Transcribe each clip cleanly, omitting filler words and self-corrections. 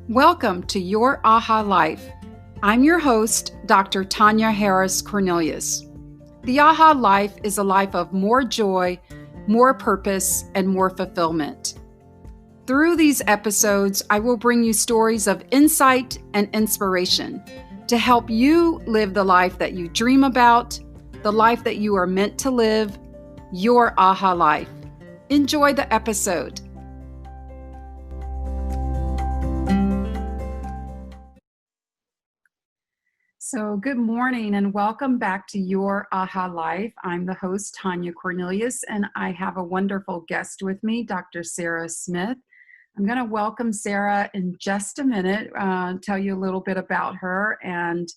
Welcome to Your Aha Life. I'm your host, Dr. Tonya Harris Cornelius. The Aha Life is a life of more joy, more purpose, and more fulfillment. Through these episodes, I will bring you stories of insight and inspiration to help you live the life that you dream about, the life that you are meant to live, your Aha Life. Enjoy the episode. So, good morning and welcome back to Your Aha Life. I'm the host, Tonya Cornelius, and I have a wonderful guest with me, Dr. Sara Smith. I'm going to welcome Sara in just a minute, tell you a little bit about her, and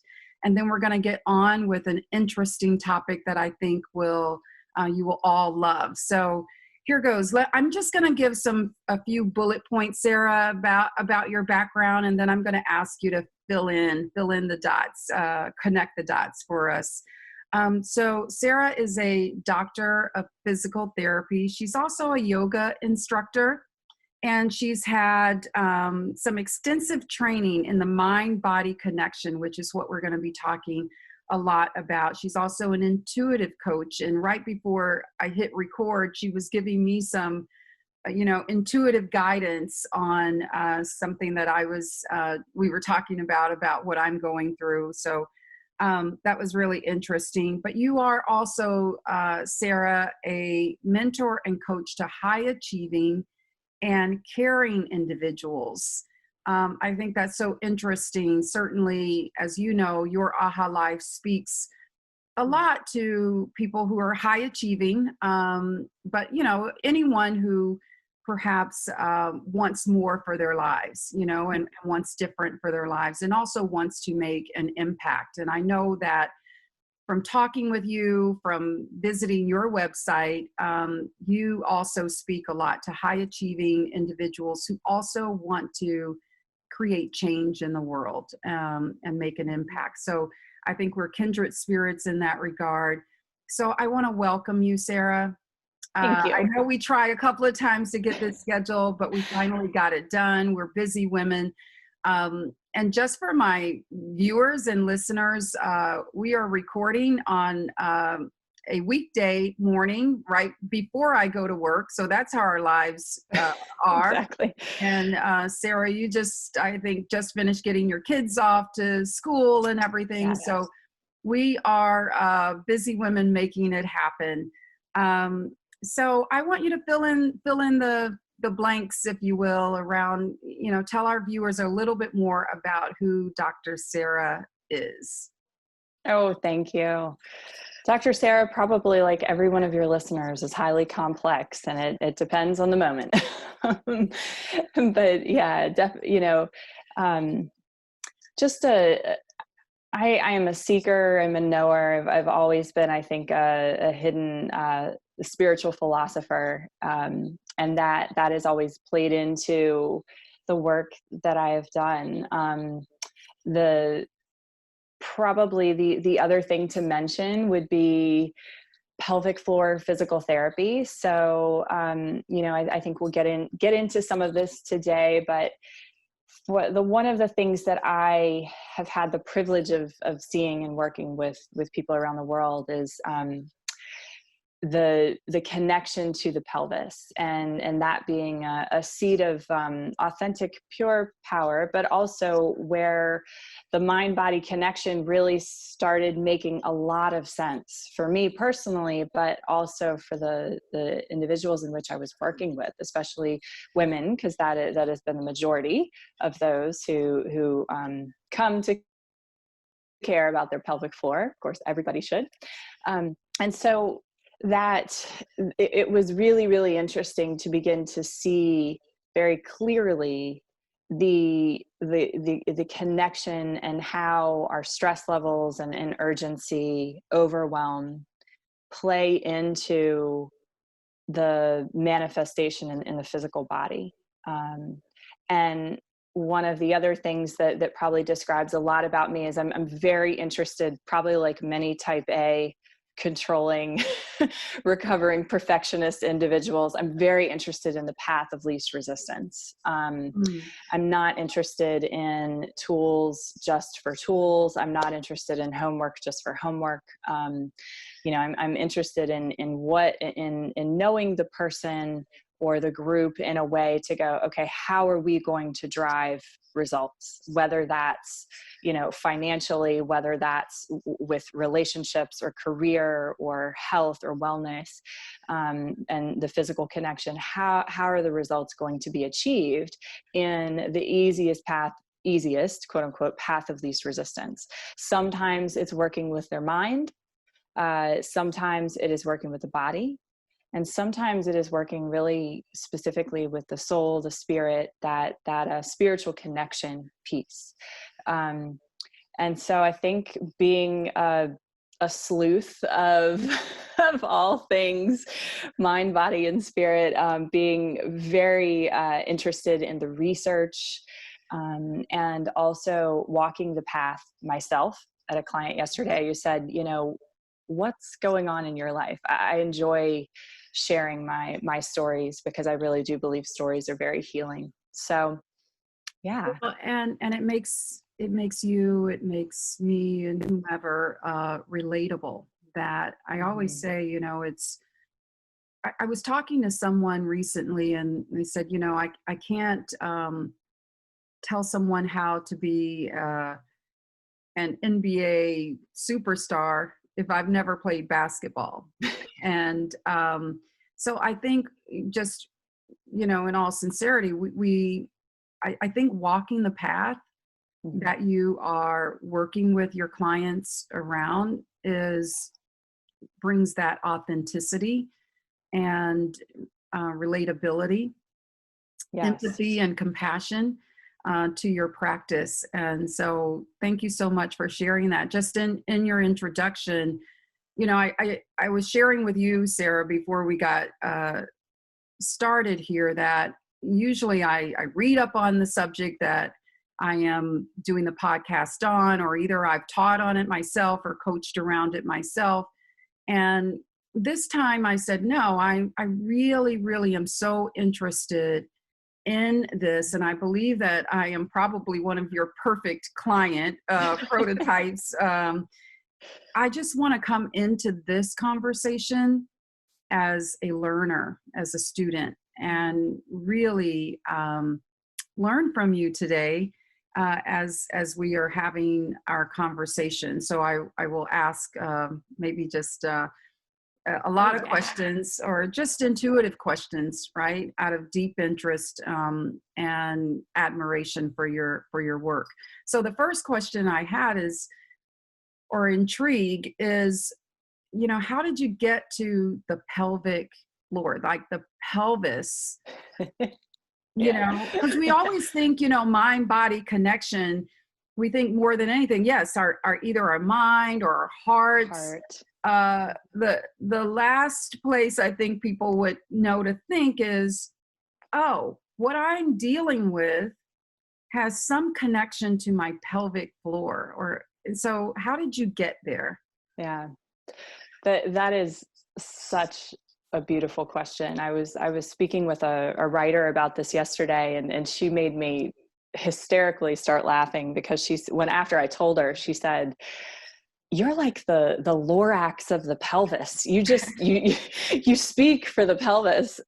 then we're going to get on with an interesting topic that I think you will all love. So here goes. I'm just going to give a few bullet points, Sara, about your background, and then I'm going to ask you to fill in the dots, connect the dots for us. So Sara is a doctor of physical therapy. She's also a yoga instructor, and she's had some extensive training in the mind-body connection, which is what we're going to be talking a lot about. She's also an intuitive coach, and right before I hit record, she was giving me some intuitive guidance on something that we were talking about what I'm going through. So that was really interesting. But you are also, Sara, a mentor and coach to high achieving and caring individuals. I think that's so interesting. Certainly, as you know, your Aha Life speaks a lot to people who are high achieving, but anyone who perhaps wants more for their lives, and wants different for their lives, and also wants to make an impact. And I know that from talking with you, from visiting your website, you also speak a lot to high achieving individuals who also want to create change in the world and make an impact. So I think we're kindred spirits in that regard. So I want to welcome you, Sara. Thank you. I know we tried a couple of times to get this scheduled, but we finally got it done. We're busy women. And just for my viewers and listeners, we are recording on a weekday morning right before I go to work. So that's how our lives are. Exactly. And Sara, you I think just finished getting your kids off to school and everything. Yes. So we are busy women making it happen. So I want you to fill in the blanks, if you will, around, tell our viewers a little bit more about who Dr. Sara is. Oh, thank you. Dr. Sara, probably like every one of your listeners, is highly complex, and it depends on the moment. But yeah, I am a seeker. I'm a knower. I've always been, I think, a hidden spiritual philosopher, and that has always played into the work that I have done. Probably the other thing to mention would be pelvic floor physical therapy. So, I think we'll get into some of this today, but one of the things that I have had the privilege of seeing and working with people around the world is the connection to the pelvis, and that being a seat of authentic, pure power, but also where the mind-body connection really started making a lot of sense for me personally, but also for the individuals in which I was working with, especially women, because that has been the majority of those who come to care about their pelvic floor. Of course, everybody should. And so that it was really, really interesting to begin to see very clearly the connection and how our stress levels and urgency, overwhelm play into the manifestation in the physical body. And one of the other things that probably describes a lot about me is I'm very interested, probably like many type A controlling, recovering perfectionist individuals. I'm very interested in the path of least resistance. Mm. I'm not interested in tools just for tools. I'm not interested in homework just for homework. I'm interested in knowing the person or the group in a way to go, okay, how are we going to drive results? Whether that's, financially, whether that's with relationships or career or health or wellness, and the physical connection, how are the results going to be achieved in the easiest, quote unquote, path of least resistance? Sometimes it's working with their mind. Sometimes it is working with the body. And sometimes it is working really specifically with the soul, the spirit, that spiritual connection piece. And so I think being a sleuth of of all things mind, body, and spirit, being very interested in the research, and also walking the path myself. At a client yesterday who said, what's going on in your life? I enjoy sharing my stories because I really do believe stories are very healing. So, yeah. Well, and it makes you, it makes me and whomever relatable. That I always say, it's. I was talking to someone recently, and they said, I can't tell someone how to be an NBA superstar if I've never played basketball. And so I think, just, in all sincerity, I think walking the path that you are working with your clients around brings that authenticity and relatability, Yes. empathy and compassion to your practice. And so thank you so much for sharing that. Just in your introduction, I was sharing with you, Sara, before we got started here, that usually I read up on the subject that I am doing the podcast on, or either I've taught on it myself or coached around it myself. And this time I said, no, I really, really am so interested in this. And I believe that I am probably one of your perfect client prototypes. I just want to come into this conversation as a learner, as a student, and really learn from you today as we are having our conversation. So I will ask maybe just a lot of questions, or just intuitive questions, right, out of deep interest and admiration for your work. So the first question I had is, or intrigue is, how did you get to the pelvic floor, like the pelvis? Because we always think, mind body connection. We think more than anything, yes, our either our mind or our hearts. The last place I think people would know to think is, oh, what I'm dealing with has some connection to my pelvic floor. Or so how did you get there? Yeah, that is such a beautiful question. I was speaking with a writer about this yesterday, and she made me hysterically start laughing because after I told her, she said, "You're like the Lorax of the pelvis. You just you speak for the pelvis."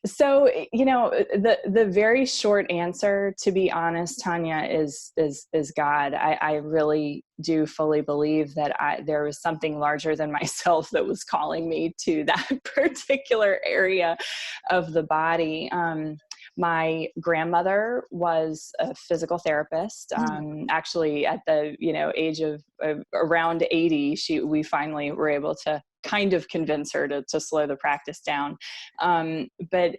So, the very short answer, to be honest, Tonya, is God. I really do fully believe that there was something larger than myself that was calling me to that particular area of the body. My grandmother was a physical therapist. Actually, at the age of around 80, we finally were able to kind of convince her to slow the practice down. But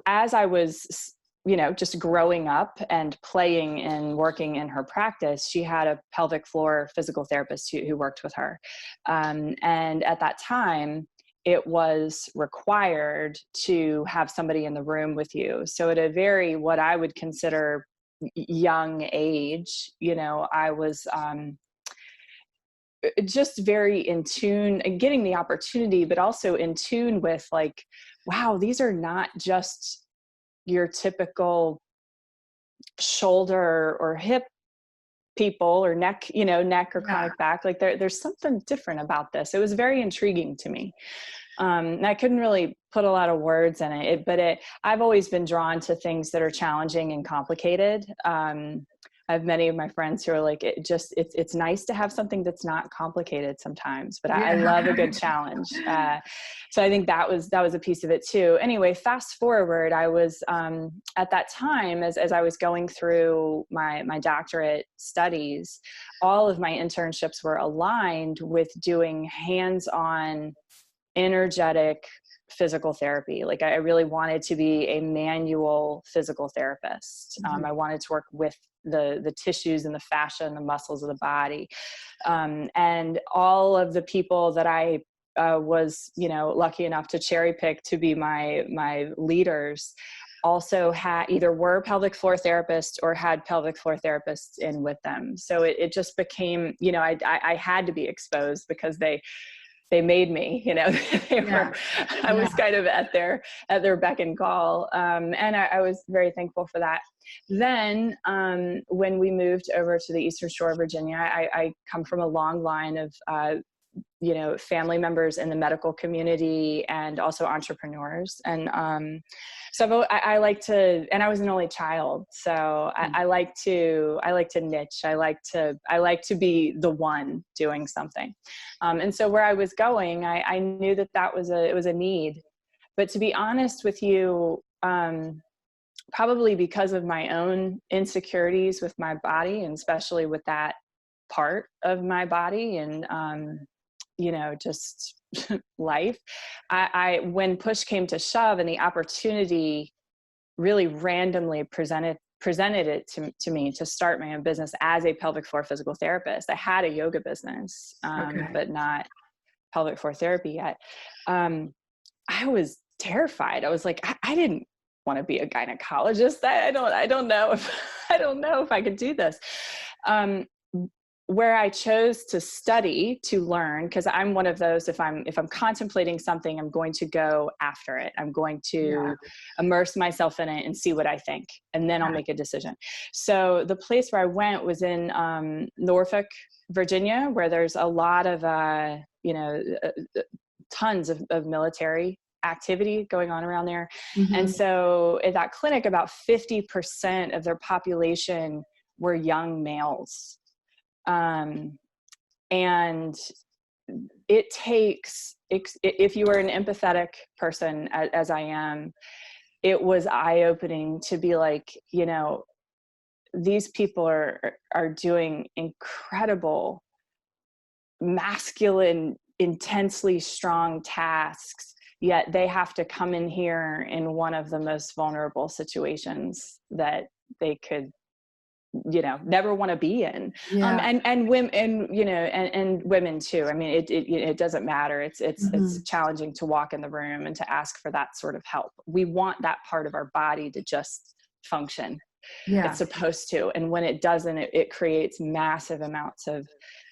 as I was just growing up and playing and working in her practice, she had a pelvic floor physical therapist who worked with her. And at that time, it was required to have somebody in the room with you. So at a very, what I would consider young age, I was just very in tune and getting the opportunity, but also in tune with like, wow, these are not just your typical shoulder or hip people or neck, neck or Yeah. chronic back. Like there's something different about this. It was very intriguing to me. And I couldn't really put a lot of words in it, but I've always been drawn to things that are challenging and complicated. I have many of my friends who are like, it's nice to have something that's not complicated sometimes, but I Yeah. love a good challenge. So I think that was a piece of it too. Anyway, fast forward, I was, at that time, as I was going through my doctorate studies, all of my internships were aligned with doing hands-on energetic physical therapy. Like I really wanted to be a manual physical therapist. I wanted to work with the tissues and the fascia and the muscles of the body. And all of the people that I was, lucky enough to cherry pick to be my leaders also either were pelvic floor therapists or had pelvic floor therapists in with them. So it just became, I had to be exposed because they made me, I was kind of at their beck and call. And I was very thankful for that. Then when we moved over to the Eastern Shore of Virginia, I come from a long line of, family members in the medical community and also entrepreneurs. And so I like to, and I was an only child. So I like to niche. I like to be the one doing something. And so where I was going, I knew that it was a need. But to be honest with you, probably because of my own insecurities with my body, and especially with that part of my body, and just life, I when push came to shove and the opportunity really randomly presented it to me to start my own business as a pelvic floor physical therapist. I had a yoga business, but not pelvic floor therapy yet. I was terrified. I was like, I didn't want to be a gynecologist. I don't know if I could do this. Where I chose to study, to learn, because I'm one of those, if I'm contemplating something, I'm going to go after it. I'm going to immerse myself in it and see what I think, and then I'll make a decision. So the place where I went was in Norfolk, Virginia, where there's a lot of, tons of military activity going on around there. And so at that clinic, about 50% of their population were young males. And it takes, if you are an empathetic person, as I am, it was eye-opening to be like, these people are doing incredible, masculine, intensely strong tasks, yet they have to come in here in one of the most vulnerable situations that they could never want to be in. And women, and women too. I mean, it doesn't matter. It's challenging to walk in the room and to ask for that sort of help. We want that part of our body to just function. It's supposed to. And when it doesn't, it creates massive amounts of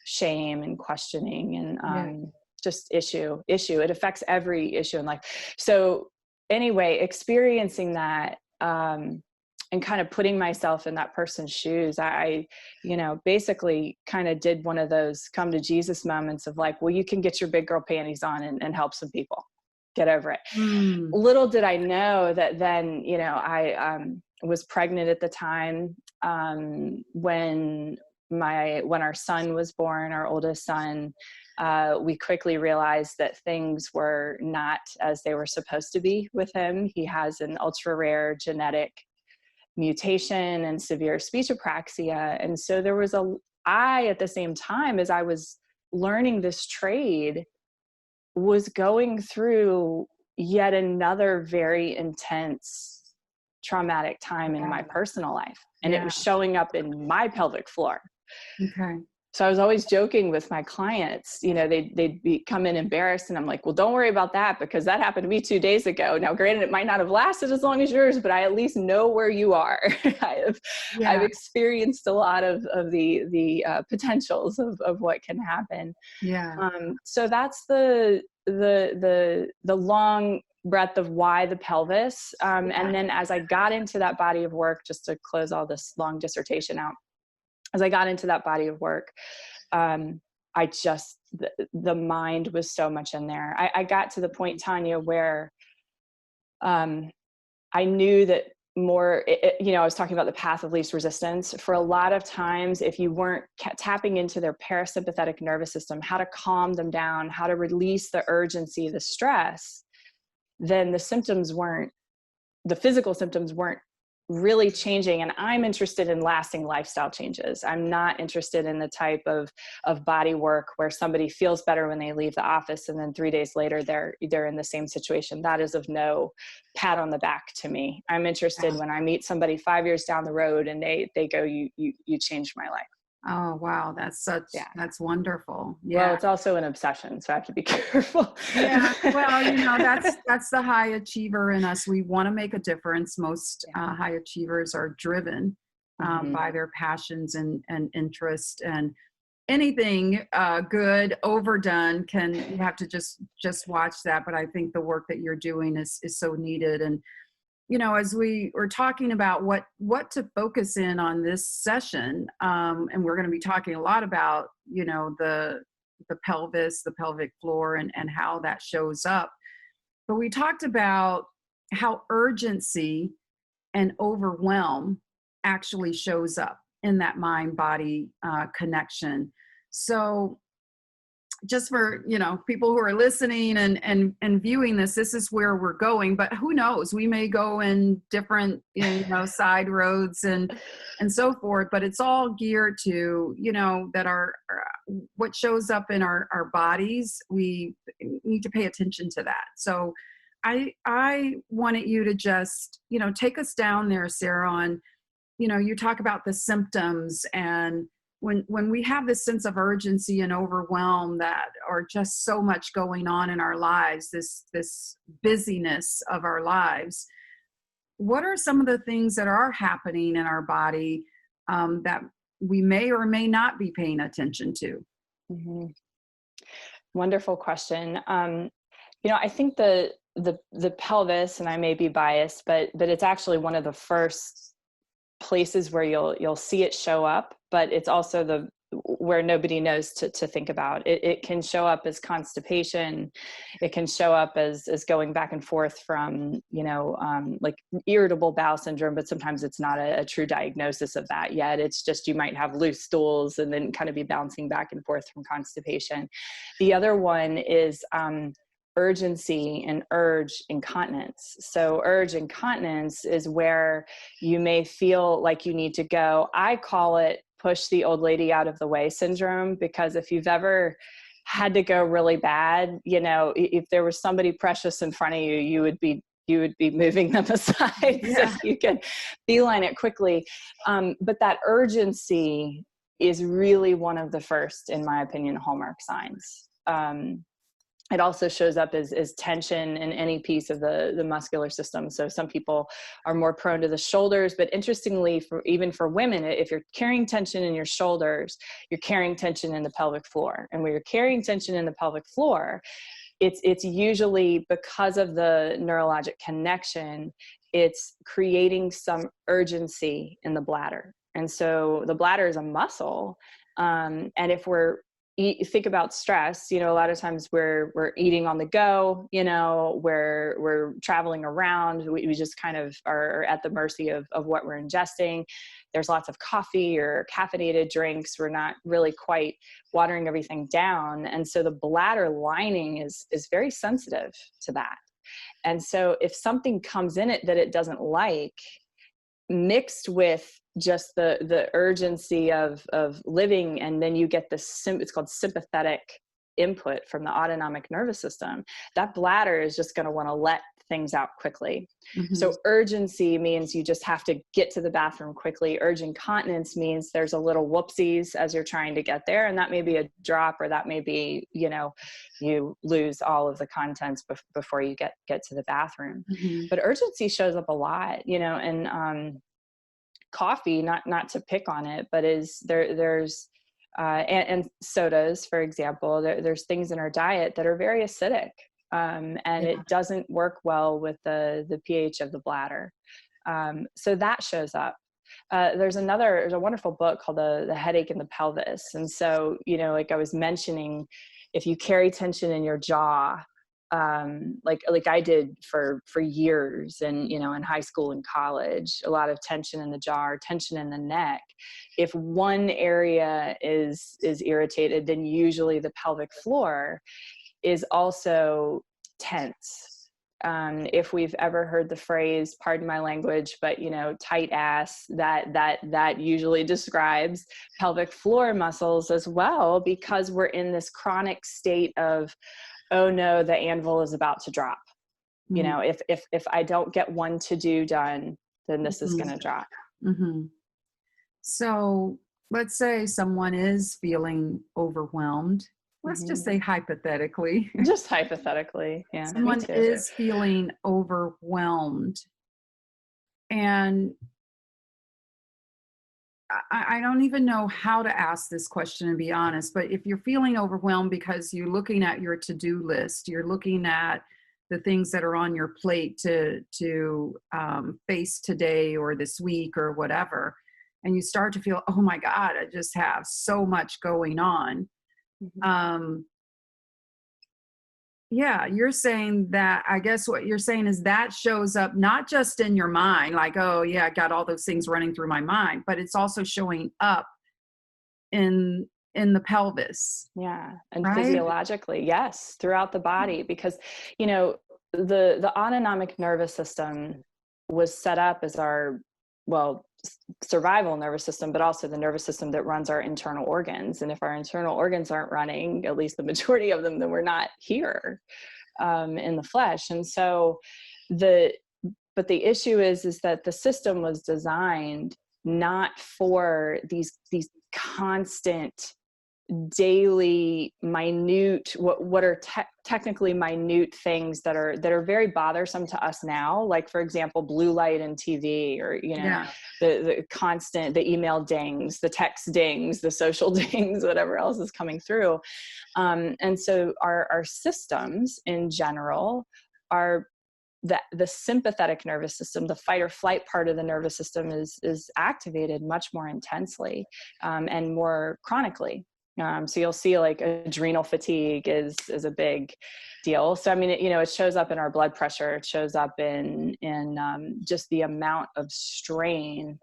shame and questioning and just issue. It affects every issue in life. So anyway, experiencing that, and kind of putting myself in that person's shoes, I basically kind of did one of those come to Jesus moments of like, well, you can get your big girl panties on and help some people get over it. Little did I know that then, I was pregnant at the time, when our son was born, our oldest son. We quickly realized that things were not as they were supposed to be with him. He has an ultra rare genetic mutation and severe speech apraxia. And so there was at the same time as I was learning this trade, was going through yet another very intense traumatic time in my personal life. And it was showing up in my pelvic floor. So I was always joking with my clients, they'd be come in embarrassed, and I'm like, well, don't worry about that, because that happened to me 2 days ago. Now, granted, it might not have lasted as long as yours, but I at least know where you are. I've Yeah. experienced a lot of the potentials of what can happen. Yeah. So that's the long breadth of why the pelvis. And then as I got into that body of work, just to close all this long dissertation out, as I got into that body of work, I just, the mind was so much in there. I got to the point, Tonya, where I knew that I was talking about the path of least resistance. For a lot of times, if you weren't tapping into their parasympathetic nervous system, how to calm them down, how to release the urgency, the stress, then the physical symptoms weren't really changing. And I'm interested in lasting lifestyle changes. I'm not interested in the type of body work where somebody feels better when they leave the office and then 3 days later they're in the same situation. That is of no pat on the back to me. I'm interested when I meet somebody 5 years down the road and they go, you changed my life. Oh, wow. That's wonderful. Yeah. Well, it's also an obsession, so I have to be careful. Yeah. Well, that's the high achiever in us. We want to make a difference. Most high achievers are driven by their passions and interest, and anything good overdone you have to just watch that. But I think the work that you're doing is so needed. And as we were talking about what to focus in on this session, and we're going to be talking a lot about, the pelvis, the pelvic floor, and how that shows up. But we talked about how urgency and overwhelm actually shows up in that mind-body connection. So just for people who are listening and viewing this is where we're going, but who knows, we may go in different side roads and so forth, but it's all geared to that our what shows up in our bodies. We need to pay attention to that. So I wanted you to just take us down there, Sara, on you talk about the symptoms, and when we have this sense of urgency and overwhelm that are just so much going on in our lives, this busyness of our lives, what are some of the things that are happening in our body that we may or may not be paying attention to? Mm-hmm. Wonderful question. I think the pelvis, and I may be biased, but it's actually one of the first places where you'll see it show up, but it's also where nobody knows to think about. It can show up as constipation. It can show up as going back and forth from, like irritable bowel syndrome, but sometimes it's not a true diagnosis of that yet. It's just, you might have loose stools and then kind of be bouncing back and forth from constipation. The other one is, urgency and urge incontinence. So urge incontinence is where you may feel like you need to go. I call it push the old lady out of the way syndrome, because if you've ever had to go really bad, if there was somebody precious in front of you, you would be moving them aside so you can beeline it quickly. But that urgency is really one of the first, in my opinion, hallmark signs. It also shows up as tension in any piece of the muscular system. So some people are more prone to the shoulders, but interestingly, even for women, if you're carrying tension in your shoulders, you're carrying tension in the pelvic floor. And when you're carrying tension in the pelvic floor, it's usually because of the neurologic connection, it's creating some urgency in the bladder. And so the bladder is a muscle. And if think about stress, a lot of times we're eating on the go, we're traveling around, we just kind of are at the mercy of what we're ingesting. There's lots of coffee or caffeinated drinks. We're not really quite watering everything down. And so the bladder lining is very sensitive to that. And so if something comes in it that it doesn't like, mixed with just the urgency of living, and then you get it's called sympathetic input from the autonomic nervous system, that bladder is just going to want to let things out quickly. Mm-hmm. So urgency means you just have to get to the bathroom quickly. Urgent incontinence means there's a little whoopsies as you're trying to get there. And that may be a drop, or that may be, you lose all of the contents before you get to the bathroom. Mm-hmm. But urgency shows up a lot, and coffee, not to pick on it, but there's and sodas, for example, there's things in our diet that are very acidic, and it doesn't work well with the pH of the bladder. So that shows up. There's a wonderful book called the Headache in the Pelvis. And so, like I was mentioning, if you carry tension in your jaw, like I did for years, and in high school and college, a lot of tension in the jaw or tension in the neck. If one area is irritated, then usually the pelvic floor is also tense. If we've ever heard the phrase, pardon my language, but tight ass, that usually describes pelvic floor muscles as well, because we're in this chronic state of, oh no, the anvil is about to drop. Mm-hmm. If I don't get one to-do done, then this is going to drop. Mm-hmm. So let's say someone is feeling overwhelmed. Let's just say hypothetically. Just hypothetically, yeah. Someone is feeling overwhelmed. And I don't even know how to ask this question, to be honest, but if you're feeling overwhelmed because you're looking at your to-do list, you're looking at the things that are on your plate to face today or this week or whatever, and you start to feel, oh my God, I just have so much going on. Mm-hmm. Yeah, you're saying that, I guess what you're saying is that shows up not just in your mind, like, oh yeah, I got all those things running through my mind, but it's also showing up in the pelvis. Yeah. And right? Physiologically, yes, throughout the body, because, the autonomic nervous system was set up as our, survival nervous system, but also the nervous system that runs our internal organs. And if our internal organs aren't running, at least the majority of them, then we're not here in the flesh. And so but the issue is that the system was designed not for these constant daily minute, what are technically minute things that are very bothersome to us now, like for example blue light and TV, or the constant, the email dings, the text dings, the social dings, whatever else is coming through. And so our systems in general are the sympathetic nervous system, the fight or flight part of the nervous system is activated much more intensely and more chronically. So you'll see like adrenal fatigue is a big deal. So, I mean, it shows up in our blood pressure. It shows up in just the amount of strain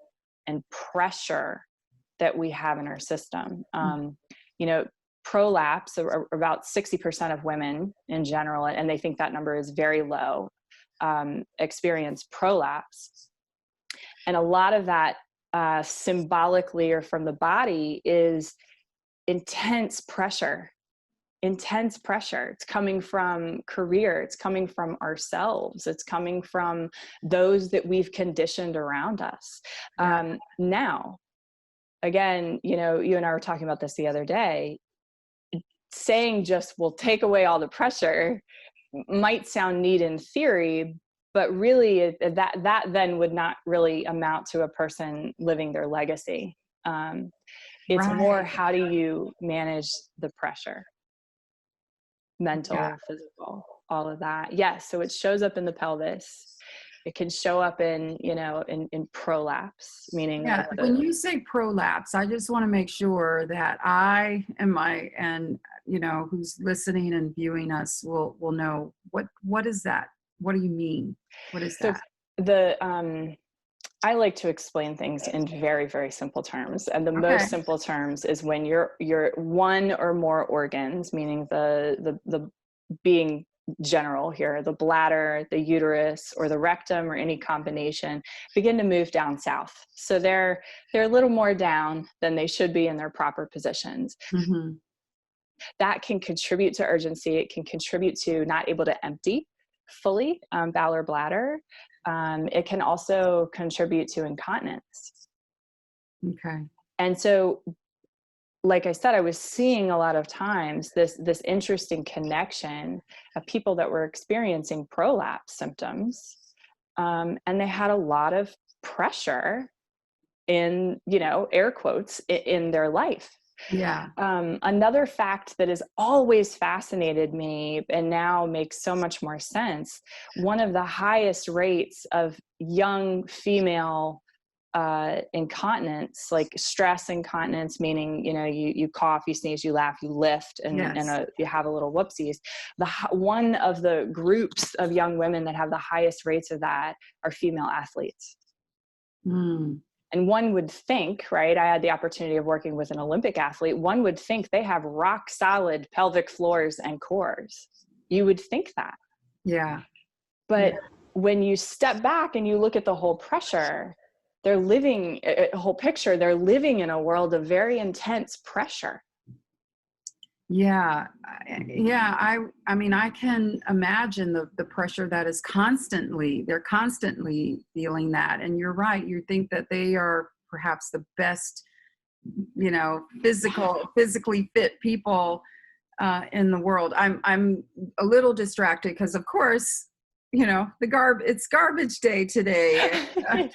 and pressure that we have in our system. Prolapse, or about 60% of women in general, and they think that number is very low, experience prolapse. And a lot of that symbolically or from the body is intense pressure. It's coming from career. It's coming from ourselves. It's coming from those that we've conditioned around us. Now, again, you and I were talking about this the other day, saying just, we'll take away all the pressure might sound neat in theory, but really that then would not really amount to a person living their legacy. It's more, how do you manage the pressure? Mental, physical, all of that. Yes. So it shows up in the pelvis. It can show up in prolapse, meaning when you say prolapse, I just want to make sure that I and who's listening and viewing us will know what is that? What do you mean? What is that? I like to explain things in very, very simple terms. And the most simple terms is when you're one or more organs, meaning the being general here, the bladder, the uterus, or the rectum, or any combination, begin to move down south. So they're a little more down than they should be in their proper positions. Mm-hmm. That can contribute to urgency. It can contribute to not able to empty. fully, bowel or bladder. It can also contribute to incontinence. Okay. And so, like I said, I was seeing a lot of times this interesting connection of people that were experiencing prolapse symptoms, and they had a lot of pressure in, air quotes, in their life. Yeah. Another fact that has always fascinated me and now makes so much more sense, one of the highest rates of young female incontinence, like stress incontinence, meaning, you cough, you sneeze, you laugh, you lift, and Yes. you have a little whoopsies. One of the groups of young women that have the highest rates of that are female athletes. Mm. And one would think, right, I had the opportunity of working with an Olympic athlete, one would think they have rock solid pelvic floors and cores. You would think that. Yeah. But Yeah. when you step back and you look at the whole pressure, they're living a whole picture. They're living in a world of very intense pressure. Yeah. I mean, I can imagine the pressure that is they're constantly feeling that. And you're right. You think that they are perhaps the best, physically fit people in the world. I'm a little distracted because, of course, it's garbage day today. And,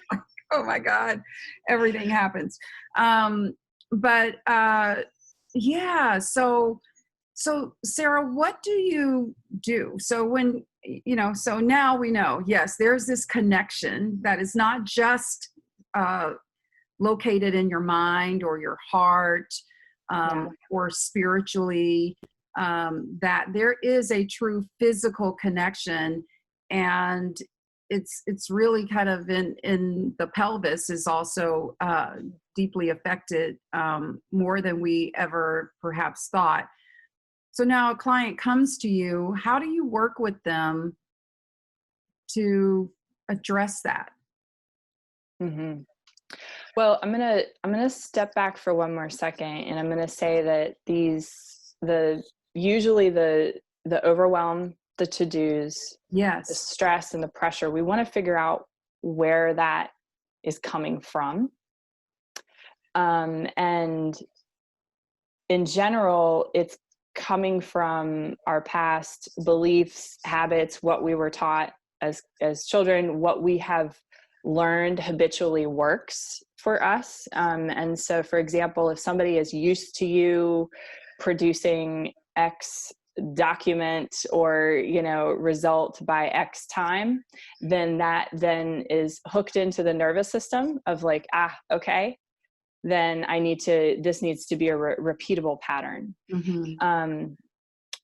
oh my God, everything happens. But yeah, so Sara, what do you do? So so now we know, yes, there's this connection that is not just located in your mind or your heart, Yeah. or spiritually, that there is a true physical connection, and it's really kind of in the pelvis is also deeply affected, more than we ever perhaps thought. So now a client comes to you, how do you work with them to address that? Mm-hmm. Well, I'm gonna step back for one more second, and I'm gonna say that usually the overwhelm, the to-dos, the Yes. stress and the pressure, we want to figure out where that is coming from. And in general, it's coming from our past beliefs, habits, what we were taught as children, what we have learned habitually works for us. And so, for example, if somebody is used to you producing X document or result by X time, then that then is hooked into the nervous system of like, okay, then this needs to be a repeatable pattern. Mm-hmm.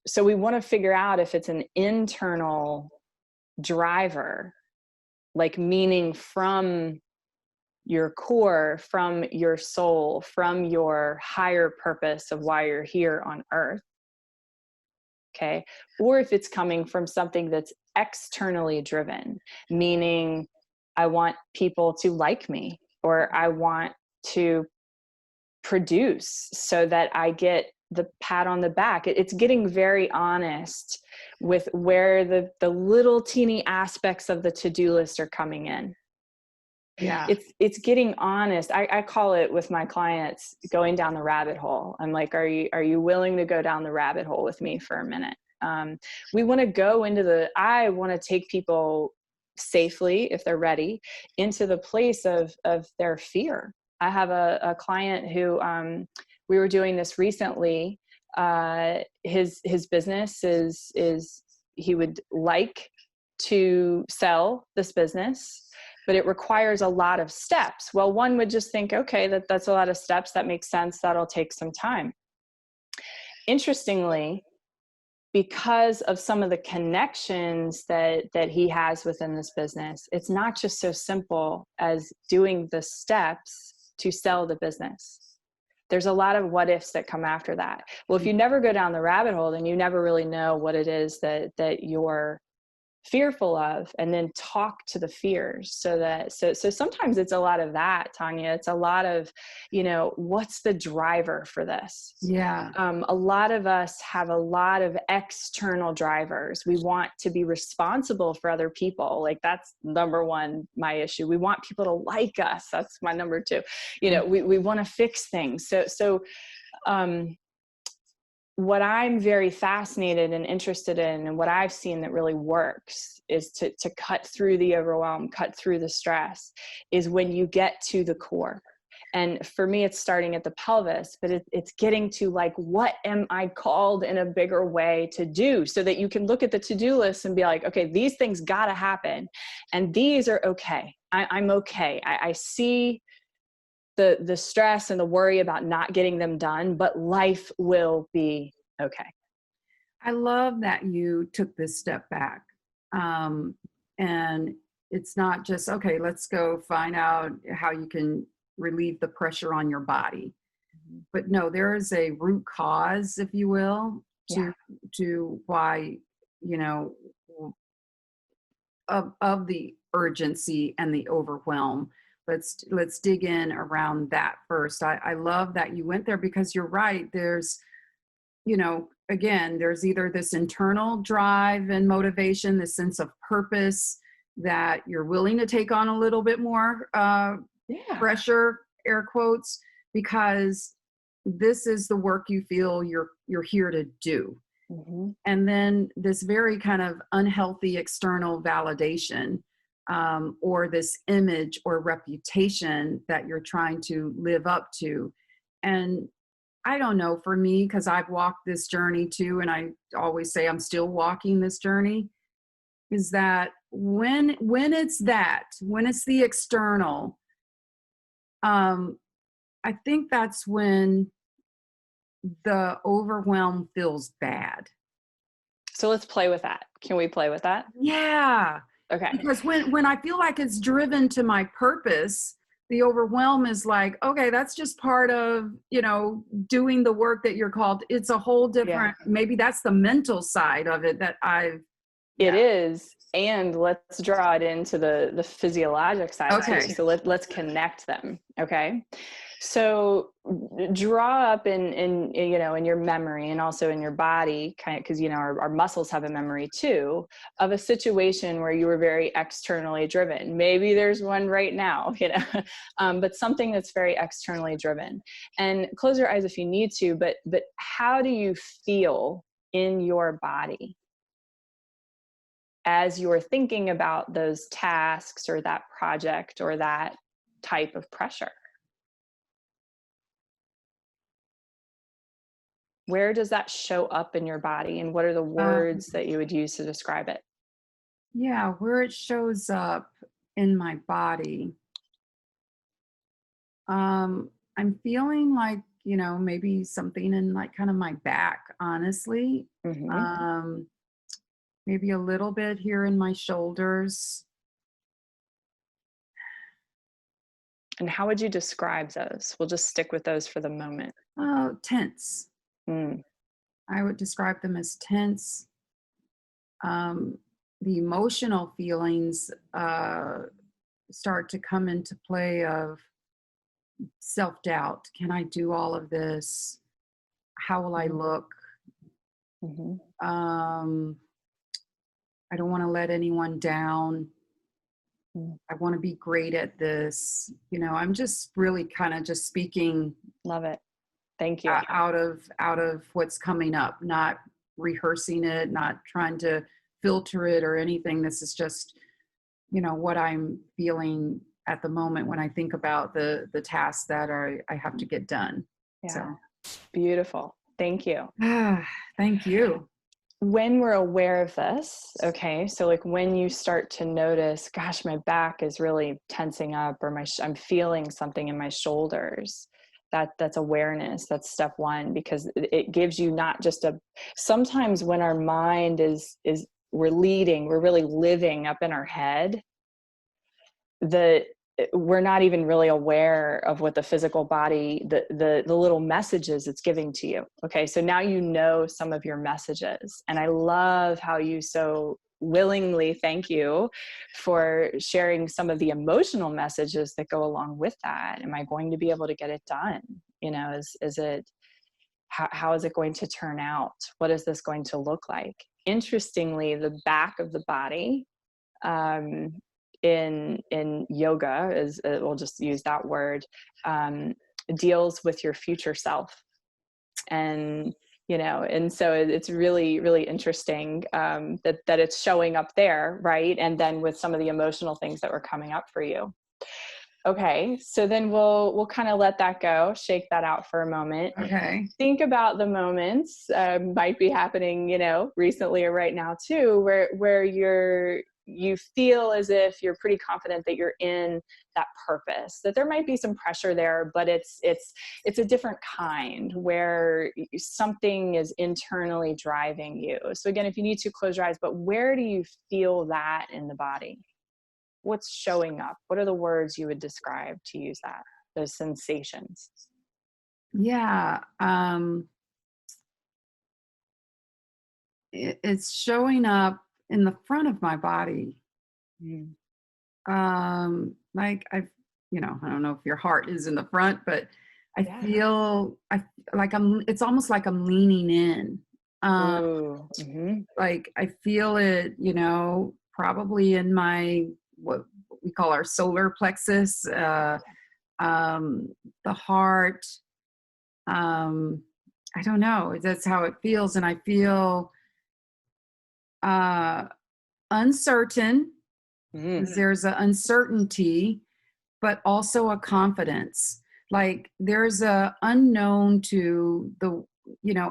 So we want to figure out if it's an internal driver, like meaning from your core, from your soul, from your higher purpose of why you're here on earth. Okay. Or if it's coming from something that's externally driven, meaning I want people to like me, or I want to produce so that I get the pat on the back. It's getting very honest with where the little teeny aspects of the to-do list are coming in. Yeah. It's getting honest. I call it with my clients going down the rabbit hole. I'm like, are you willing to go down the rabbit hole with me for a minute? We want to go I want to take people safely, if they're ready, into the place of their fear. I have a client who, we were doing this recently. His business is he would like to sell this business, but it requires a lot of steps. Well, one would just think, okay, that's a lot of steps. That makes sense. That'll take some time. Interestingly, because of some of the connections that he has within this business, it's not just so simple as doing the steps to sell the business. There's a lot of what ifs that come after that. Well, if you never go down the rabbit hole, then you never really know what it is that you're fearful of, and then talk to the fears. So sometimes it's a lot of that, Tonya. It's a lot of, what's the driver for this? Yeah. A lot of us have a lot of external drivers. We want to be responsible for other people. Like, that's number one, my issue. We want people to like us. That's my number two. We want to fix things. So what I'm very fascinated and interested in, and what I've seen that really works, is to cut through the overwhelm, cut through the stress, is when you get to the core. And for me, it's starting at the pelvis, but it's getting to, like, what am I called in a bigger way to do, so that you can look at the to-do list and be like, okay, these things got to happen. And these are okay. I'm okay. I see the stress and the worry about not getting them done, but life will be okay. I love that you took this step back. And it's not just, okay, let's go find out how you can relieve the pressure on your body. But no, there is a root cause, if you will, to why, of the urgency and the overwhelm. Let's dig in around that first. I love that you went there, because you're right. There's, again, there's either this internal drive and motivation, this sense of purpose, that you're willing to take on a little bit more pressure, air quotes, because this is the work you feel you're here to do. Mm-hmm. And then this very kind of unhealthy external validation, or this image or reputation that you're trying to live up to. And I don't know, for me, because I've walked this journey too, and I always say I'm still walking this journey, is that when it's the external, I think that's when the overwhelm feels bad. So let's play with that. Can we play with that? Yeah. Okay. Because when I feel like it's driven to my purpose, the overwhelm is like, okay, that's just part of, doing the work that you're called. It's a whole different, maybe that's the mental side of it that It is. And let's draw it into the physiologic side too. So let's connect them. Okay. So draw up in your memory, and also in your body, kind of, because our muscles have a memory too, of a situation where you were very externally driven. Maybe there's one right now, but something that's very externally driven. And close your eyes if you need to, but how do you feel in your body as you're thinking about those tasks or that project or that type of pressure? Where does that show up in your body, and what are the words that you would use to describe it? Yeah, where it shows up in my body. I'm feeling like, maybe something in, like, kind of my back, honestly. Mm-hmm. Maybe a little bit here in my shoulders. And how would you describe those? We'll just stick with those for the moment. Oh, tense. I would describe them as tense. The emotional feelings start to come into play of self-doubt. Can I do all of this? How will I look? Mm-hmm. I don't want to let anyone down. I want to be great at this. I'm just really kind of just speaking. Love it. Thank you. Out of what's coming up, not rehearsing it, not trying to filter it or anything. This is just, what I'm feeling at the moment when I think about the tasks that I have to get done. Yeah. So beautiful. Thank you. Thank you. When we're aware of this, okay, so like when you start to notice, gosh, my back is really tensing up, or I'm feeling something in my shoulders, that's awareness. That's step one, because it gives you not just sometimes when our mind we're really living up in our head, we're not even really aware of what the physical body, the little messages it's giving to you. Okay. So now some of your messages, and I love how you so willingly thank you for sharing some of the emotional messages that go along with that. Am I going to be able to get it done? You know, is it, how is it going to turn out? What is this going to look like? Interestingly, the back of the body, in yoga, is, we'll just use that word, deals with your future self. And you know, and so it's really, really interesting, that it's showing up there, right? And then with some of the emotional things that were coming up for you. Okay, so then we'll kind of let that go, shake that out for a moment. Okay. Think about the moments, might be happening, you know, recently or right now too, where you feel as if you're pretty confident that you're in that purpose, that there might be some pressure there, but it's a different kind, where something is internally driving you. So again, if you need to, close your eyes, but where do you feel that in the body? What's showing up? What are the words you would describe to use that, those sensations? Yeah. It's showing up in the front of my body. Mm. Like I don't know if your heart is in the front, but I Yeah. feel it's almost like I'm leaning in. Um, Ooh. Mm-hmm. like I feel it, probably in my, what we call our solar plexus, the heart. Um, I don't know. That's how it feels. And I feel uh, uncertain. Mm. There's an uncertainty, but also a confidence. Like there's a unknown to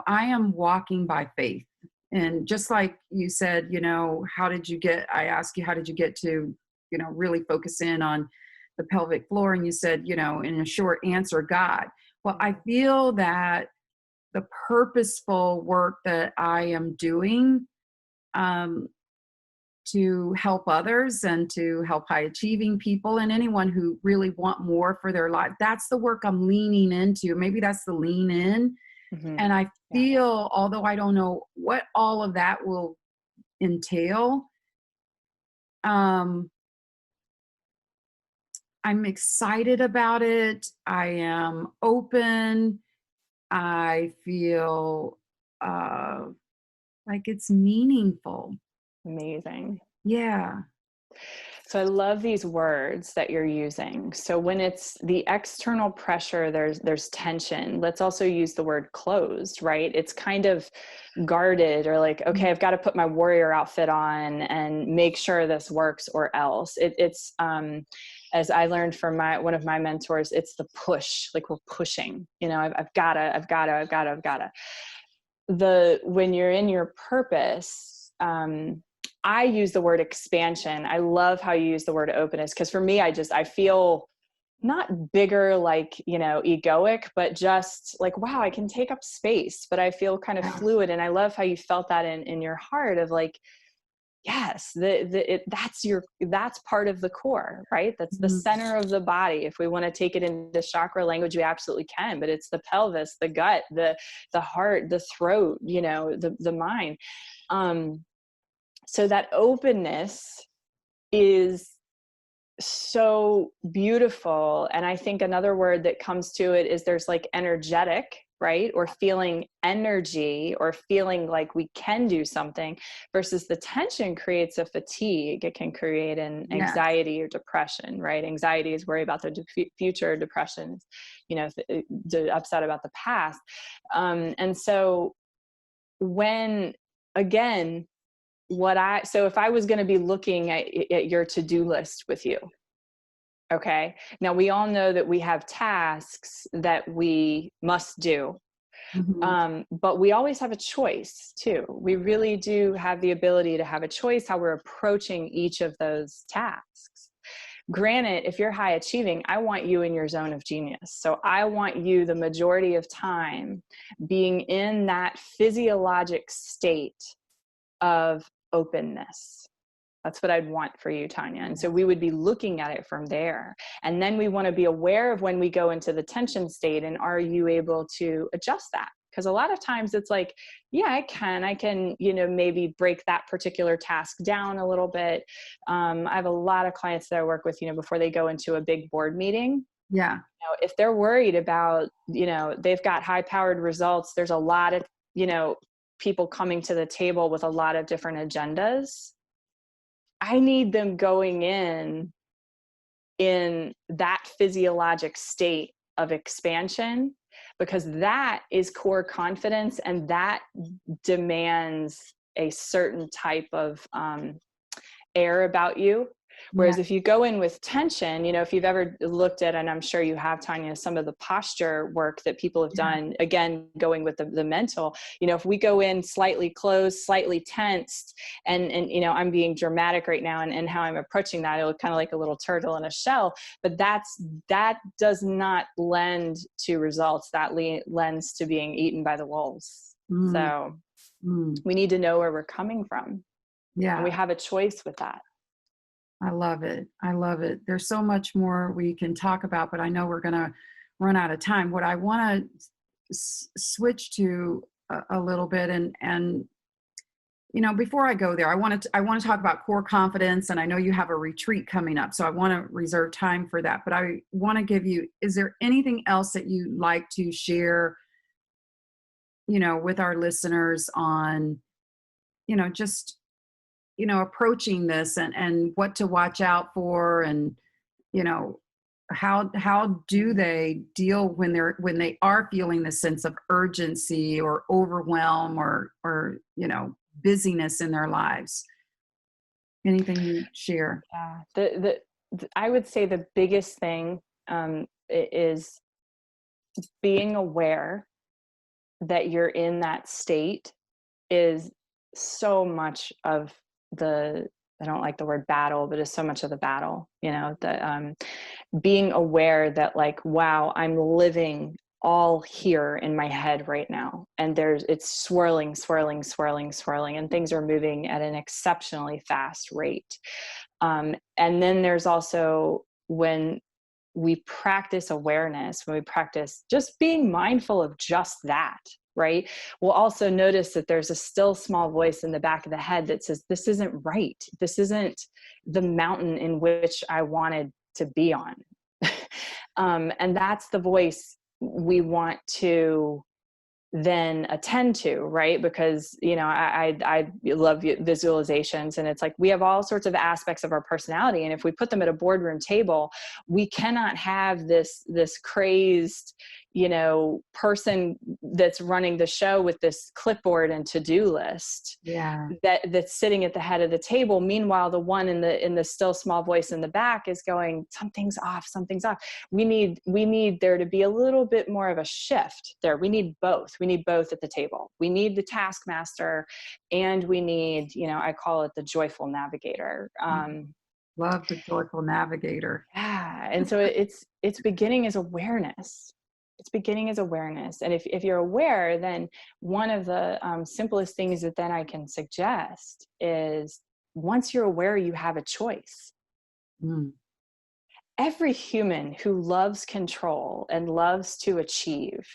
I am walking by faith. And just like you said, I asked you, how did you get to, really focus in on the pelvic floor? And you said, in a short answer, God. Well, I feel that the purposeful work that I am doing, um, to help others and to help high achieving people and anyone who really want more for their life. That's the work I'm leaning into. Maybe that's the lean in. Mm-hmm. And I Yeah. feel, although I don't know what all of that will entail, I'm excited about it. I am open. I feel like it's meaningful. Amazing. Yeah. So I love these words that you're using. So when it's the external pressure, there's tension. Let's also use the word closed, right? It's kind of guarded, or like, okay, I've got to put my warrior outfit on and make sure this works or else. It's as I learned from one of my mentors, it's the push, like we're pushing, I've gotta. When you're in your purpose, I use the word expansion. I love how you use the word openness, because for me, I feel not bigger, like, egoic, but just like, wow, I can take up space, but I feel kind of fluid. And I love how you felt that in your heart of like, yes, that's part of the core, right? That's the center of the body. If we want to take it into chakra language, we absolutely can, but it's the pelvis, the gut, the heart, the throat, the mind. So that openness is so beautiful. And I think another word that comes to it is there's like energetic, right? Or feeling energy, or feeling like we can do something, versus the tension creates a fatigue. It can create an anxiety or depression, right? Anxiety is worry about the future. Depression is, upset about the past. And so when, again, so if I was going to be looking at your to-do list with you, okay, now we all know that we have tasks that we must do, but we always have a choice too. We really do have the ability to have a choice how we're approaching each of those tasks. Granted, if you're high achieving, I want you in your zone of genius. So I want you the majority of time being in that physiologic state of openness. That's what I'd want for you, Tonya. And so we would be looking at it from there. And then we want to be aware of when we go into the tension state, and are you able to adjust that? Because a lot of times it's like, yeah, I can, maybe break that particular task down a little bit. I have a lot of clients that I work with, before they go into a big board meeting. Yeah. If they're worried about, they've got high powered results, there's a lot of, people coming to the table with a lot of different agendas. I need them going in that physiologic state of expansion, because that is core confidence, and that demands a certain type of air about you. Yeah. Whereas if you go in with tension, if you've ever looked at, and I'm sure you have, Tonya, some of the posture work that people have done, again, going with the mental, if we go in slightly closed, slightly tensed, and I'm being dramatic right now and how I'm approaching that, it look kind of like a little turtle in a shell, but that does not lend to results. That lends to being eaten by the wolves. So we need to know where we're coming from. Yeah. And we have a choice with that. I love it. I love it. There's so much more we can talk about, but I know we're going to run out of time. What I want to switch to a little bit, and before I go there, I want to talk about core confidence, and I know you have a retreat coming up, so I want to reserve time for that. But I want to give you, is there anything else that you'd like to share, with our listeners on, just approaching this, and what to watch out for, and how do they deal when they are feeling the sense of urgency or overwhelm or busyness in their lives? Anything you share? Yeah. I would say the biggest thing is being aware that you're in that state is so much of I don't like the word battle, but it's so much of the battle, being aware that, like, wow, I'm living all here in my head right now. And it's swirling, and things are moving at an exceptionally fast rate. And then there's also, when we practice awareness, when we practice just being mindful of just that, right? We'll also notice that there's a still small voice in the back of the head that says, this isn't right. This isn't the mountain in which I wanted to be on. And that's the voice we want to then attend to, right? Because, I love visualizations, and it's like, we have all sorts of aspects of our personality. And if we put them at a boardroom table, we cannot have this crazed, person that's running the show with this clipboard and to-do list. Yeah. That's sitting at the head of the table. Meanwhile, the one in the still small voice in the back is going, something's off. We need there to be a little bit more of a shift there. We need both at the table. We need the taskmaster, and we need, I call it the joyful navigator. Love the joyful navigator. Yeah. And so it's beginning as awareness. And if you're aware, then one of the simplest things that then I can suggest is, once you're aware, you have a choice. Every human who loves control and loves to achieve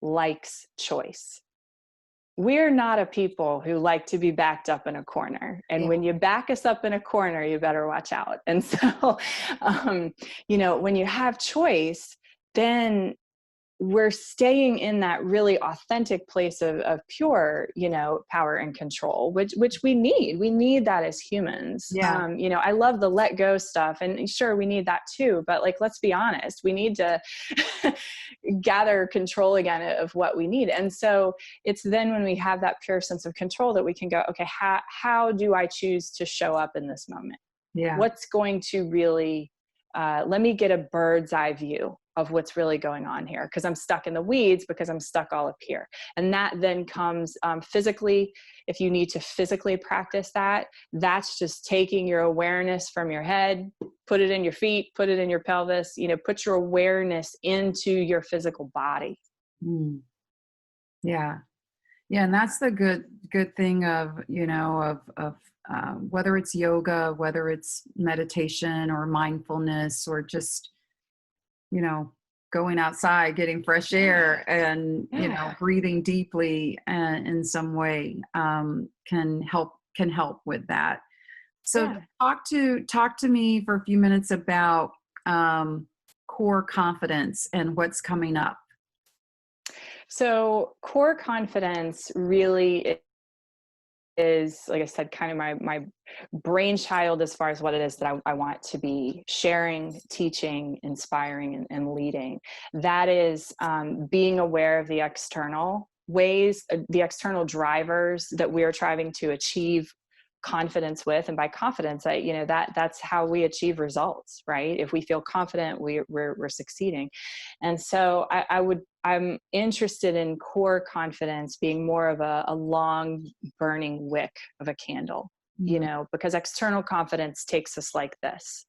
likes choice. We're not a people who like to be backed up in a corner. And when you back us up in a corner, you better watch out. And so, when you have choice, then we're staying in that really authentic place of pure, power and control, which we need that as humans. Yeah. I love the let go stuff, and sure, we need that too, but, like, let's be honest, we need to gather control again of what we need. And so it's then when we have that pure sense of control that we can go, okay, how do I choose to show up in this moment? Yeah. What's going to really, let me get a bird's eye view of what's really going on here, because I'm stuck in the weeds, because I'm stuck all up here. And that then comes physically. If you need to physically practice that, that's just taking your awareness from your head, put it in your feet, put it in your pelvis, put your awareness into your physical body. Yeah. Yeah. And that's the good thing of, whether it's yoga, whether it's meditation or mindfulness, or just, going outside, getting fresh air, and Yeah. breathing deeply in some way can help with that. So Yeah. talk to me for a few minutes about core confidence and what's coming up. So core confidence really is, like I said, kind of my brainchild as far as what it is that I want to be sharing, teaching, inspiring, and leading. That is being aware of the external ways, the external drivers that we're trying to achieve confidence with. And by confidence, that's how we achieve results, right? If we feel confident, we're succeeding. And so I'm interested in core confidence being more of a long burning wick of a candle, Mm. because external confidence takes us like this.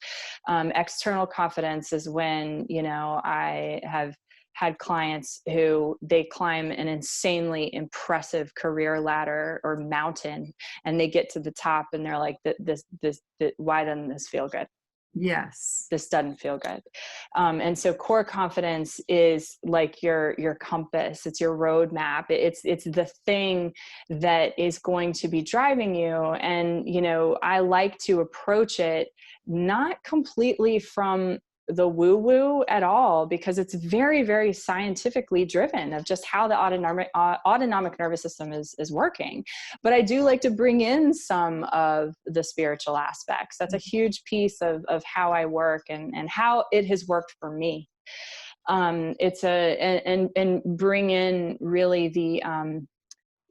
External confidence is when, I have had clients who they climb an insanely impressive career ladder or mountain, and they get to the top and they're like, why doesn't this feel good? Yes. This doesn't feel good. And so core confidence is like your compass. It's your roadmap. It's the thing that is going to be driving you. And, I like to approach it not completely from the woo-woo at all, because it's very, very scientifically driven of just how the autonomic nervous system is working. But I do like to bring in some of the spiritual aspects. That's a huge piece of how I work and how it has worked for me. It's and bring in really the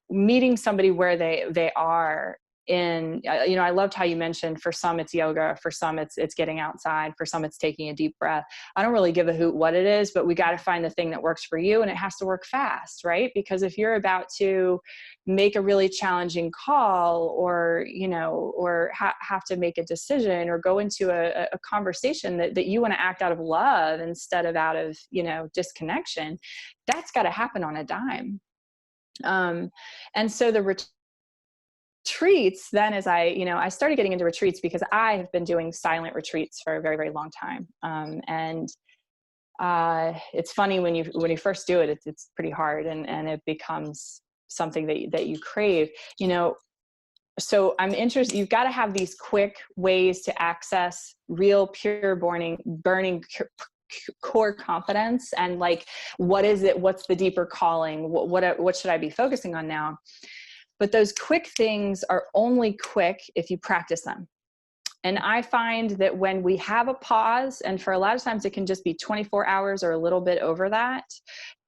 meeting somebody where they are. In I loved how you mentioned, for some it's yoga, for some it's getting outside, for some it's taking a deep breath. I don't really give a hoot what it is, but we got to find the thing that works for you, and it has to work fast, right? Because if you're about to make a really challenging call, or have to make a decision, or go into a conversation that you want to act out of love instead of out of disconnection, that's got to happen on a dime. And so the retreats then, as I started getting into retreats because I have been doing silent retreats for a very, very long time. And it's funny when you first do it, it's pretty hard, and it becomes something that you crave, so I'm interested, you've got to have these quick ways to access real pure burning core confidence. And like, what is it? What's the deeper calling? What should I be focusing on now? But those quick things are only quick if you practice them. And I find that when we have a pause, and for a lot of times it can just be 24 hours or a little bit over that.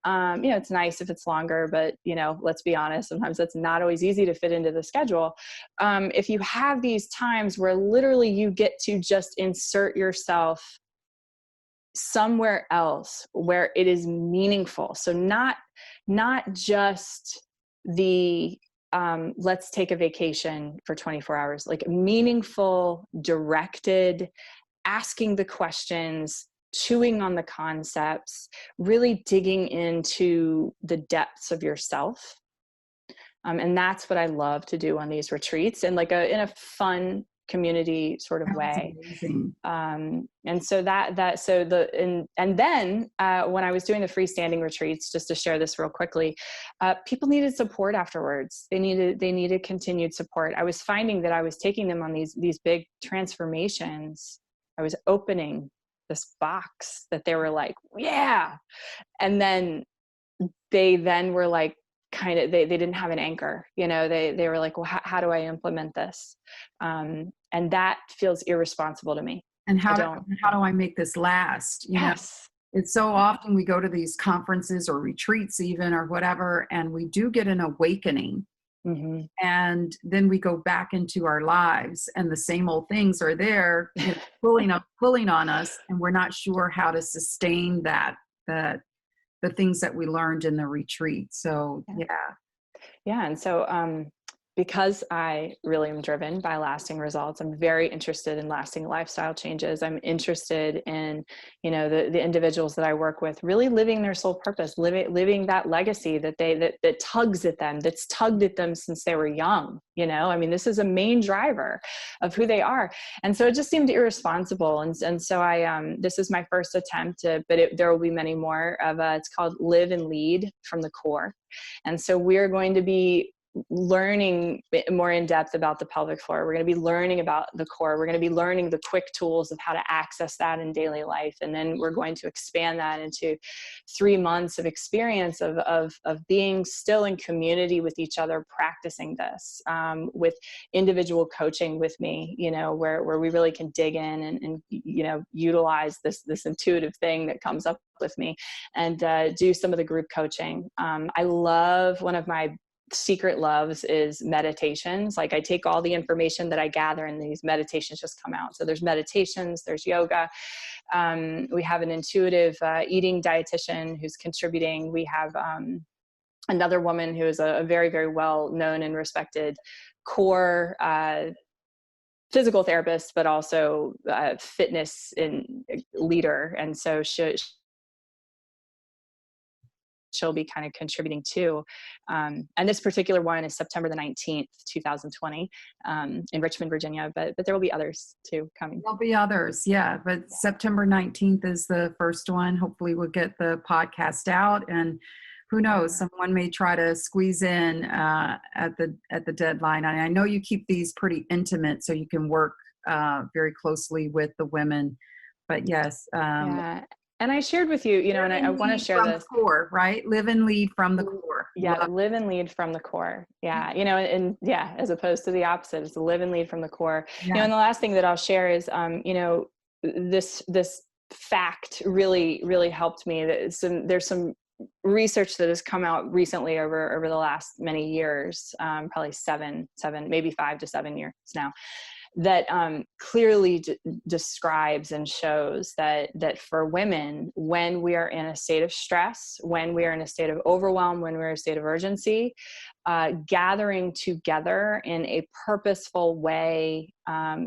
It's nice if it's longer, but let's be honest, sometimes that's not always easy to fit into the schedule. If you have these times where literally you get to just insert yourself somewhere else where it is meaningful. So not just the let's take a vacation for 24 hours, like meaningful, directed, asking the questions, chewing on the concepts, really digging into the depths of yourself. And that's what I love to do on these retreats, and like in a fun community sort of That's way. amazing. And so and then when I was doing the freestanding retreats, just to share this real quickly, people needed support afterwards. They needed continued support. I was finding that I was taking them on these big transformations. I was opening this box that they were like, yeah. And then they were like, kind of, they didn't have an anchor, they were like, well, how do I implement this? And that feels irresponsible to me. And how do I make this last? Yes. It's so often we go to these conferences or retreats even, or whatever, and we do get an awakening. Mm-hmm. And then we go back into our lives, and the same old things are there, pulling on us, and we're not sure how to sustain the things that we learned in the retreat. So yeah. And so because I really am driven by lasting results, I'm very interested in lasting lifestyle changes. I'm interested in, the individuals that I work with really living their soul purpose, living that legacy that tugs at them, that's tugged at them since they were young. I mean, this is a main driver of who they are. And so it just seemed irresponsible. And so this is my first attempt there will be many more it's called Live and Lead from the Core. And so we're going to be learning more in depth about the pelvic floor. We're going to be learning about the core. We're going to be learning the quick tools of how to access that in daily life. And then we're going to expand that into 3 months of experience of being still in community with each other, practicing this, with individual coaching with me, where we really can dig in and utilize this intuitive thing that comes up with me and do some of the group coaching. I love, one of my secret loves is meditations. Like, I take all the information that I gather and these meditations just come out. So there's meditations, there's yoga. We have an intuitive eating dietitian who's contributing. We have another woman who is a very, very well known and respected core physical therapist, but also fitness leader. And so she'll be kind of contributing too. And this particular one is September the 19th, 2020, in Richmond, Virginia, but there will be others too coming. There'll be others. Yeah. But September 19th is the first one. Hopefully we'll get the podcast out, and who knows, someone may try to squeeze in at the deadline. And I know you keep these pretty intimate so you can work very closely with the women, but yes. Yeah. And I shared with you, and I want to share this. Core, right? Live and lead from the core. Yeah, live and lead from the core. Yeah, and as opposed to the opposite, it's live and lead from the core. Yeah. And the last thing that I'll share is, this fact really, really helped me. There's some research that has come out recently over the last many years, probably seven, maybe 5 to 7 years now, that clearly describes and shows that for women, when we are in a state of stress, when we are in a state of overwhelm, when we're in a state of urgency, gathering together in a purposeful way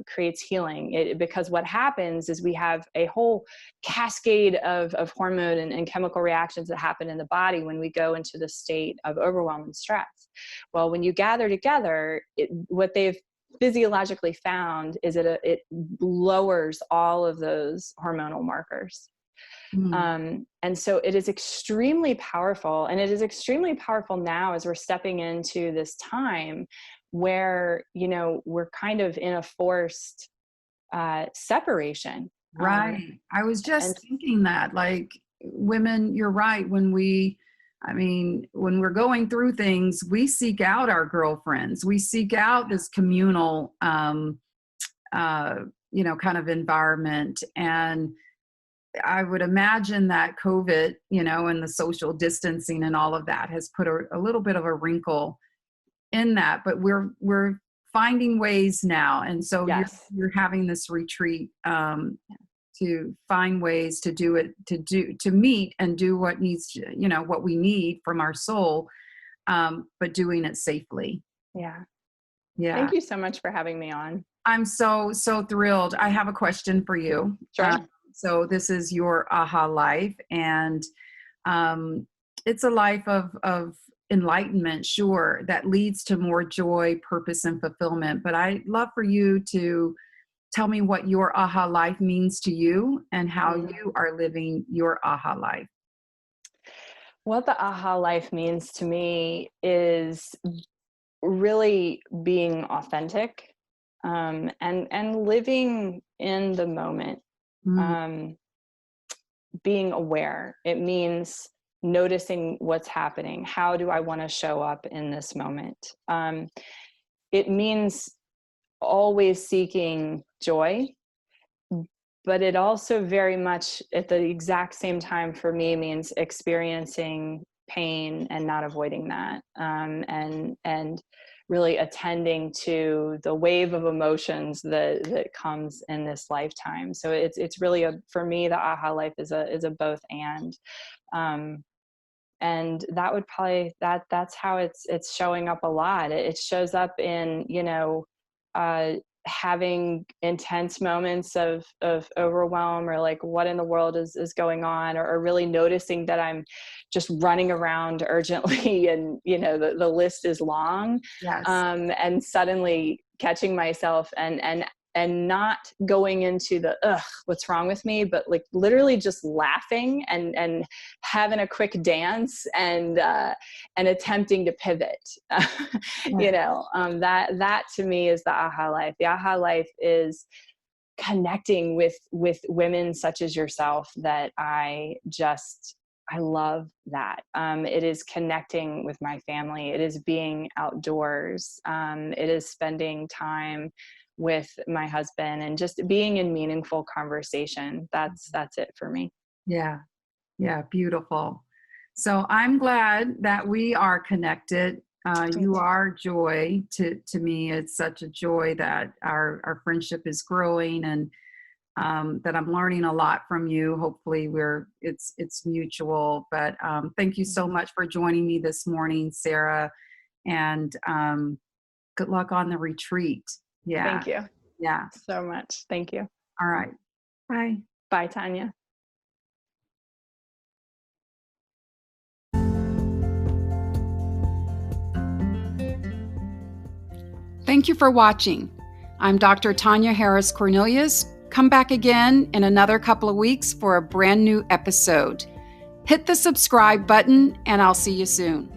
creates healing. Because what happens is we have a whole cascade of hormone and chemical reactions that happen in the body when we go into the state of overwhelm and stress. Well, when you gather together, what they've physiologically found is that it lowers all of those hormonal markers. And so it is extremely powerful, and it is extremely powerful now as we're stepping into this time where, we're kind of in a forced separation. Right. I was just thinking that, like, women, you're right. When we're going through things, we seek out our girlfriends. We seek out this communal, kind of environment. And I would imagine that COVID, and the social distancing and all of that has put a little bit of a wrinkle in that. But we're finding ways now. And so yes. you're having this retreat to find ways to do it, to meet and do what needs to, what we need from our soul, but doing it safely. Yeah. Yeah. Thank you so much for having me on. I'm so thrilled. I have a question for you. Sure. So this is your aha life, and it's a life of enlightenment, sure, that leads to more joy, purpose, and fulfillment. But I'd love for you to tell me what your aha life means to you and how you are living your aha life. What the aha life means to me is really being authentic, and living in the moment, being aware. It means noticing what's happening. How do I want to show up in this moment? It means always seeking joy, but it also very much at the exact same time for me means experiencing pain and not avoiding that, and really attending to the wave of emotions that comes in this lifetime. So it's really for me, the aha life is a both and And that would probably, that's how it's showing up a lot. It shows up in, having intense moments of overwhelm, or like, what in the world is going on, or really noticing that I'm just running around urgently and the list is long. Yes. And suddenly catching myself and not going into the what's wrong with me, but like literally just laughing and having a quick dance and attempting to pivot. That to me is the aha life. The aha life is connecting with women such as yourself that I love that. It is connecting with my family. It is being outdoors. It is spending time with my husband and just being in meaningful conversation. That's it for me. Yeah. Yeah. Beautiful. So I'm glad that we are connected. You are joy to me. It's such a joy that our friendship is growing, and that I'm learning a lot from you. Hopefully it's mutual, but thank you so much for joining me this morning, Sara, and good luck on the retreat. Yeah. Thank you. Yeah. So much. Thank you. All right. Bye. Bye, Tonya. Thank you for watching. I'm Dr. Tonya Harris Cornelius. Come back again in another couple of weeks for a brand new episode. Hit the subscribe button, and I'll see you soon.